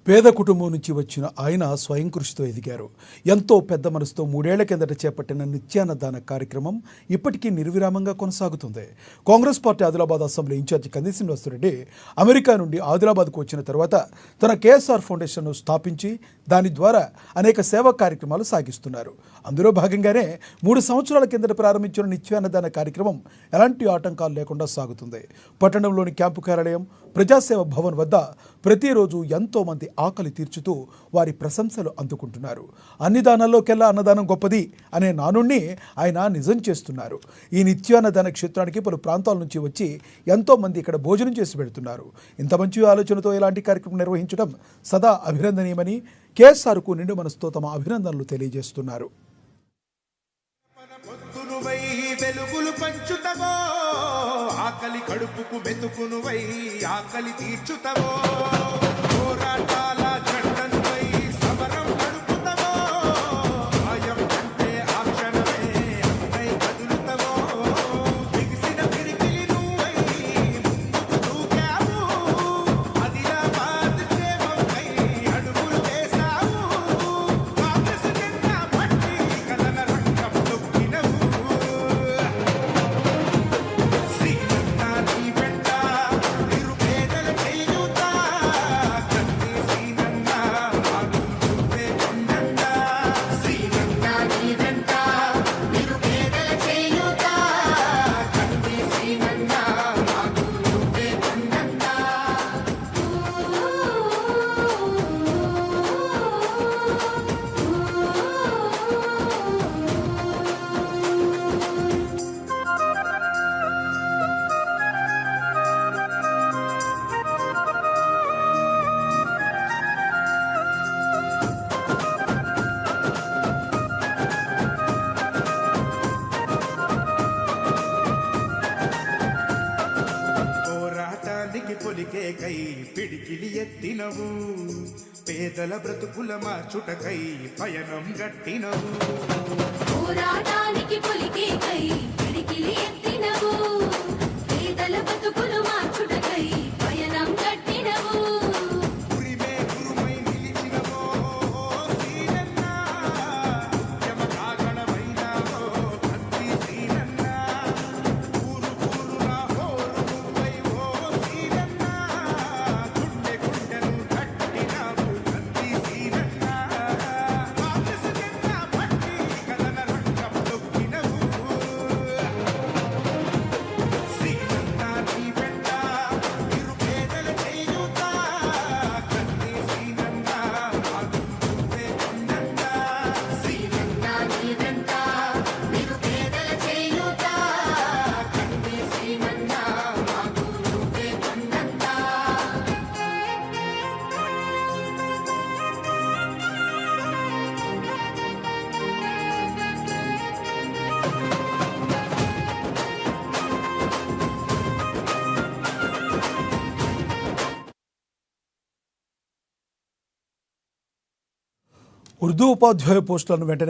పేద కుటుంబం నుంచి వచ్చిన ఆయన స్వయం కృషితో ఎదిగారు. ఎంతో పెద్ద మనసుతో 3 ఏళ్ల కిందట చేపట్టిన నిత్యాన్నదాన కార్యక్రమం ఇప్పటికీ నిర్విరామంగా కొనసాగుతుంది. Congress party Adilabad assembly incharge Kandi Srinivasa Reddy America నుండి ఆదిలాబాద్కు వచ్చిన తర్వాత తన కేఎస్ఆర్ ఫౌండేషన్ను స్థాపించి దాని ద్వారా అనేక సేవా కార్యక్రమాలు సాగిస్తున్నారు. అందులో భాగంగానే 3 సంవత్సరాల కిందట ప్రారంభించిన నిత్యాన్నదాన కార్యక్రమం ఎలాంటి ఆటంకాలు లేకుండా సాగుతుంది. పట్టణంలోని క్యాంపు కార్యాలయం ప్రజాసేవ భవన్ వద్ద ప్రతిరోజు ఎంతో మంది ఆకలి తీర్చుతూ వారి ప్రశంసలు అందుకుంటున్నారు. అన్ని దానాల్లోకెల్లా అన్నదానం గొప్పది అనే నానుణ్ణి ఆయన నిజం చేస్తున్నారు. ఈ నిత్యాన్నదాన క్షేత్రానికి పలు ప్రాంతాల నుంచి వచ్చి ఎంతో మంది ఇక్కడ భోజనం చేసి వెళ్తున్నారు. ఇంత మంచి ఆలోచనతో ఇలాంటి కార్యక్రమం నిర్వహించడం సదా అభినందనీయమని కేఎస్ఆర్కు నిండు మనసుతో తమ అభినందనలు తెలియజేస్తున్నారు. వెలుగులు పంచుతవో ఆకలి కడుపుకు మెతుకునువై ఆకలి తీర్చుతవో పోరాటాల జెండనువై సమరం నడుపుతవో భయం అంటే ఆ క్షణమే అన్నై కదులుతవో బిగిసిన పిరికిలి నువ్వై ముందుకు దూకావు ఆదిలాబాద్ క్షేమంపై అడుగులు వేశావు కాంగ్రెస్ జెండా పట్టి కలల రంగం తొక్కినవు పొలికే కై పిడికిలి ఎత్తినవు పేదల బ్రతుకుల మార్చుటకై పయనం గట్టినవు పోరాటానికి పొలికే కై పిడికిలి ఎత్తినవు పేదల బ్రతుకులు మార్చుటకై పయనం గట్టినవు ఉరిమే గురుమై నిలిచినవో సీనన్న యమకాగణమైనావో కంది సీనన్న ఊరు ఊరున హోరు నువ్వై ఓ సీనన్న గుండె గుండెను కట్టినావు కంది సీనన్న కాంగ్రెస్ జెండా పట్టి కలల రంగం తొక్కినవు సీనన్న నీ వెంట నిరుపేదల చేయూత కంది సీనన్న మాకు నువ్వే కొండంత సీనన్న నీ వెంట నిరుపేదల చేయూత కంది సీనన్న మాకు నువ్వే కొండంత ఉర్దూ ఉపాధ్యాయ పోస్టులను వెంటనే